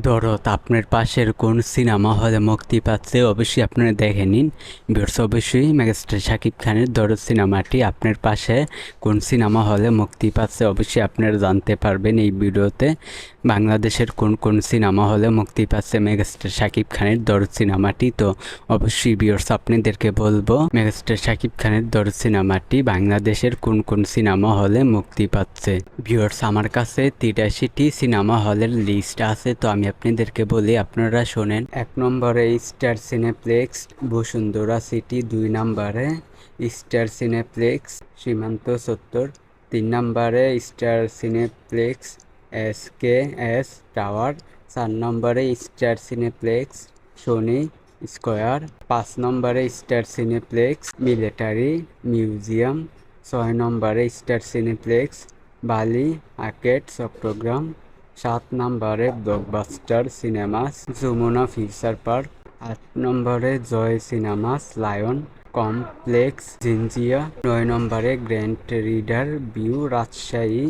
দরদ আপনার পাশের কোন সিনেমা হলে মুক্তি পাচ্ছে অবশ্যই আপনারা দেখে নিন। ভিউয়ার্স, অবশ্যই মেগাস্টার শাকিব খানের দরদ সিনেমাটি আপনার পাশে কোন সিনেমা হলে মুক্তি পাচ্ছে অবশ্যই আপনারা জানতে পারবেন এই ভিডিওতে। বাংলাদেশের কোন কোন সিনেমা হলে মুক্তি পাচ্ছে মেগাস্টার শাকিব খানের দরদ সিনেমাটি, তো অবশ্যই ভিউয়ার্স আপনাদেরকে বলবো মেগাস্টার শাকিব খানের দরদ সিনেমাটি বাংলাদেশের কোন কোন সিনেমা হলে মুক্তি পাচ্ছে। ভিউয়ার্স, আমার কাছে 83টি সিনেমা হলের লিস্ট আছে, তো আমি আপনাদেরকে বলি আপনারা শোনেন। 1 নম্বরে স্টার সিনেপ্লেক্স বসুন্ধরা সিটি, 2 নম্বরে স্টার সিনেপ্লেক্স সীমান্ত চত্বর, 3 নম্বরে স্টার সিনেপ্লেক্স SKS টাওয়ার, 4 নম্বরে স্টার সিনেপ্লেক্স সোনি স্কয়ার, 5 নম্বরে স্টার সিনেপ্লেক্স মিলিটারি মিউজিয়াম, 6 নম্বরে Star Cineplex Bali Arcade Chattogram, 7 নম্বরে Blockbuster Cinemas Jamuna Future Park, 8 নম্বরে জয় সিনেমাস লায়ন কমপ্লেক্স জিনজিয়া, 9 নম্বরে গ্র্যান্ড রিডার ভিউ রাজশাহী,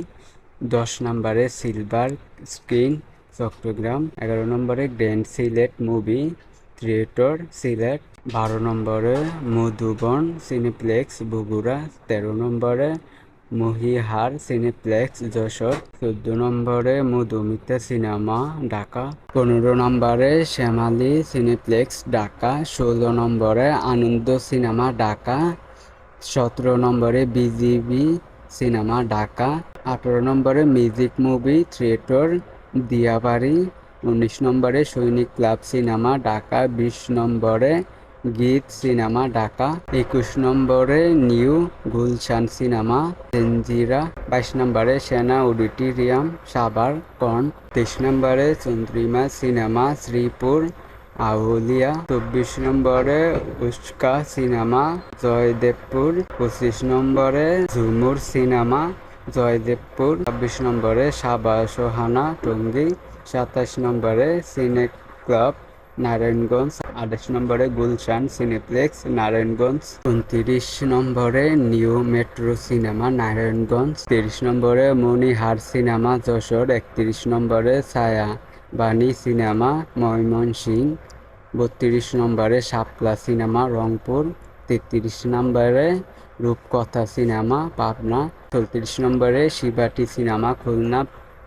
10 নম্বরে সিলভার স্ক্রিন চট্টগ্রাম, 11 নম্বরে grand Sylhet movie theatre Sylhet, 12 নম্বরে মধুবন সিনেপ্লেক্স বগুড়া, 13 নম্বরে মহিহার সিনেপ্লেক্স যশোর, 14 নম্বরে মধুমিতা সিনেমা ঢাকা, 15 নম্বরে শ্যামালী সিনেপ্লেক্স ঢাকা, 16 নম্বরে আনন্দ সিনেমা ঢাকা, 17 নম্বরে বিজিবি সিনেমা ঢাকা, 18 নম্বরে মিউজিক মুভি থিয়েটার দিয়াবাড়ি, 19 নম্বরে সৈনিক ক্লাব সিনেমা ঢাকা, 20 নম্বরে গীত সিনেমা ঢাকা, 21 নম্বরে নিউ গুলশান সিনেমা জঞ্জিরা, 22 নম্বরে সেনা অডিটোরিয়াম সাভার কর্ন, 23 নম্বরে চন্দ্রিমা সিনেমা শ্রীপুর আউলিয়া, 24 নম্বরে উস্কা সিনেমা জয়দেবপুর, 25 নম্বরে ঝুমুর সিনেমা জয়দেবপুর, 26 নম্বরে সাবা সোহানা টঙ্গী, 27 নম্বরে সিনে ক্লাব নারায়ণগঞ্জ, 28 নম্বরে গুলশান সিনেপ্লেক্স নারায়ণগঞ্জ, 29 নম্বরে নিউ মেট্রো সিনেমা নারায়ণগঞ্জ, 30 নম্বরে মণিহার সিনেমা যশোর, 31 নম্বরে ছায়া বাণী সিনেমা ময়মনসিংহ, 32 নম্বরে শাপলা সিনেমা রংপুর, 33 নম্বরে রূপকথা সিনেমা পাবনা, 34 নম্বরে শিবাটি সিনেমা খুলনা,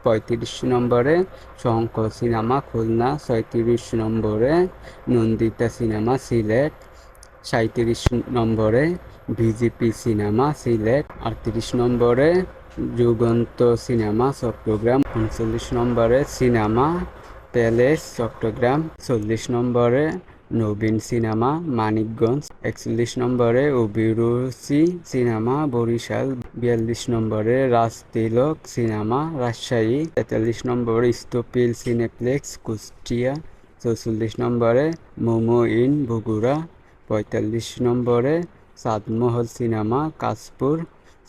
35 নম্বরে শঙ্খ সিনেমা খুলনা, 36 নম্বরে নন্দিতা সিনেমা সিলেট, 37 নম্বরে ভিজিপি সিনেমা সিলেট, 38 নম্বরে যুগন্ত সিনেমা চট্টগ্রাম, 39 নম্বরে সিনেমা প্যালেস চট্টগ্রাম, 40 নম্বরে নবীন সিনেমা মানিকগঞ্জ, 41 নম্বরে অভিরুচি সিনেমা বরিশাল, 42 নম্বরে রাজতিলক সিনেমা রাজশাহী, 43 নম্বরে স্তপিল সিনেপ্লেক্স কুষ্টিয়া, 44 নম্বরে মোমো ইন বগুড়া, 45 নম্বরে সাদমহল সিনেমা কাশপুর,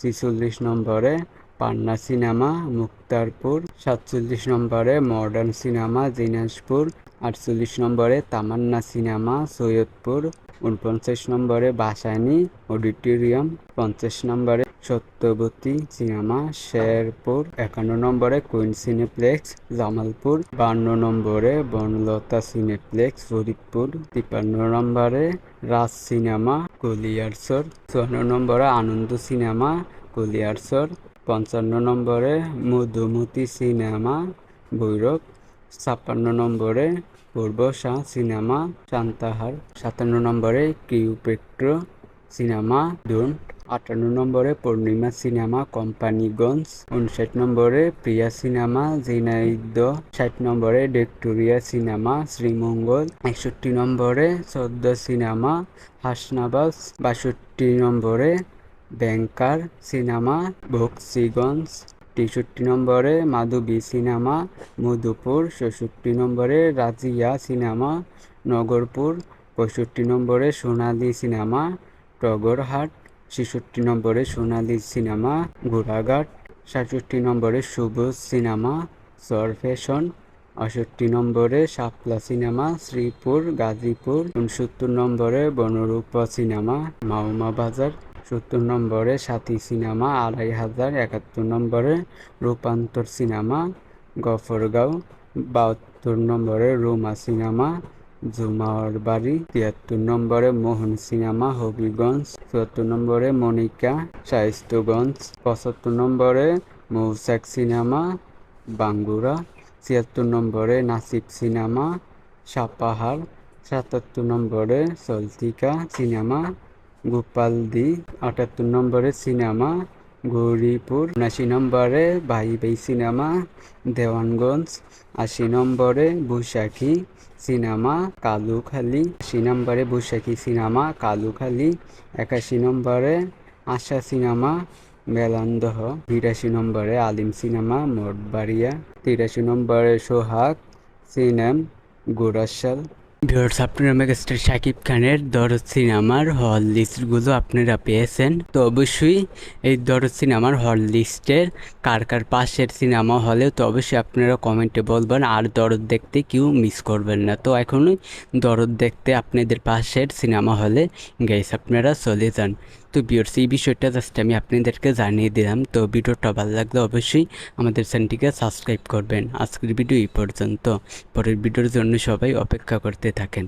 46 নম্বরে পান্না সিনেমা মুক্তারপুর, 47 নম্বরে মডার্ন সিনেমা দিনাজপুর, 48 নম্বরে তামান্না সিনেমা সৈয়দপুর, 49 নম্বরে বাসানী অডিটোরিয়াম, 50 নম্বরে সত্যবতী সিনেমা শেরপুর, 51 নম্বরে কুইন সিনেপ্লেক্স জামালপুর, 52 নম্বরে বনলতা সিনেপ্লেক্স ফরিদপুর, 53 নম্বরে রাজ সিনেমা কলিয়ারচর, 54 নম্বরে আনন্দ সিনেমা কলিয়ারচর, 55 নম্বরে মধুমতি সিনেমা ভৈরব, 56 নম্বরে পূর্ব শাহ সিনেমা সান্তাহার, 57 নম্বরে কিউপেট্রো সিনেমা দুন্ট, 58 নম্বরে পূর্ণিমা সিনেমা কোম্পানিগঞ্জ, 59 নম্বরে প্রিয়া সিনেমা ঝিনাইদহ, 60 নম্বরে ভিক্টোরিয়া সিনেমা শ্রীমঙ্গল, 61 নম্বরে 14 সিনেমা হাসনাবাদ, 62 নম্বরে ব্যাংকার সিনেমা বকশীগঞ্জ, 63 নম্বরে মাধবী সিনেমা মধুপুর, 64 নম্বরে রাজিয়া সিনেমা নগরপুর, 65 নম্বরে সোনালী সিনেমা টগরহাট, 66 নম্বরে সোনালী সিনেমা ঘোড়াঘাট, 67 নম্বরে সবুজ সিনেমা সরফেশন, 68 নম্বরে শাপলা সিনেমা শ্রীপুর গাজীপুর, 69 নম্বরে বনরূপা সিনেমা মাওমা বাজার, 70 নম্বরে সাথী সিনেমা 2500, 71 নম্বরে রূপান্তর সিনেমা গফরগাঁও, 72 নম্বরে রোমা সিনেমা জুমার বাড়ি, 73 নম্বরে মোহন সিনেমা হবিগঞ্জ, 74 নম্বরে মনিকা শায়েস্তগঞ্জ, 75 নম্বরে মৌসাক সিনেমা বাঙ্গুরা, 76 নম্বরে নাসিব সিনেমা সাপাহার, 77 নম্বরে সলতিকা সিনেমা গোপালদি, 78 নম্বরে সিনেমা গৌরীপুর, 79 নম্বরে ভাই ভাই সিনেমা দেওয়ানগঞ্জ, 80 নম্বরে বৈশাখী সিনেমা কালুখালী, 80 নম্বরে বৈশাখী সিনেমা কালুখালী, 81 নম্বরে আশা সিনেমা মেলান্দহ, 82 নম্বরে আলিম সিনেমা মঠবাড়িয়া, 83 নম্বরে সোহাগ সিনেম গোরাশাল। ভিউয়ার্স, আপনারা মেগাস্টার শাকিব খানের দরদ সিনেমার হল লিস্টগুলো আপনারা পেয়েছেন। তো অবশ্যই এই দরদ সিনেমার হল লিস্টের কার কার পাশের সিনেমা হলে তো অবশ্যই আপনারা কমেন্টে বলবেন, আর দরদ দেখতে কেউ মিস করবেন না। তো এখনই দরদ দেখতে আপনাদের পাশের সিনেমা হলে গাইস আপনারা চলে যান। তো ভিউয়ার্স, এই বিষয়টা জাস্ট আমি আপনাদেরকে জানিয়ে দিলাম। তো ভিডিওটা ভালো লাগলে অবশ্যই আমাদের চ্যানেলটিকে সাবস্ক্রাইব করবেন। আজকের ভিডিও এই পর্যন্ত, পরের ভিডিওর জন্য সবাই অপেক্ষা করতে থাকেন।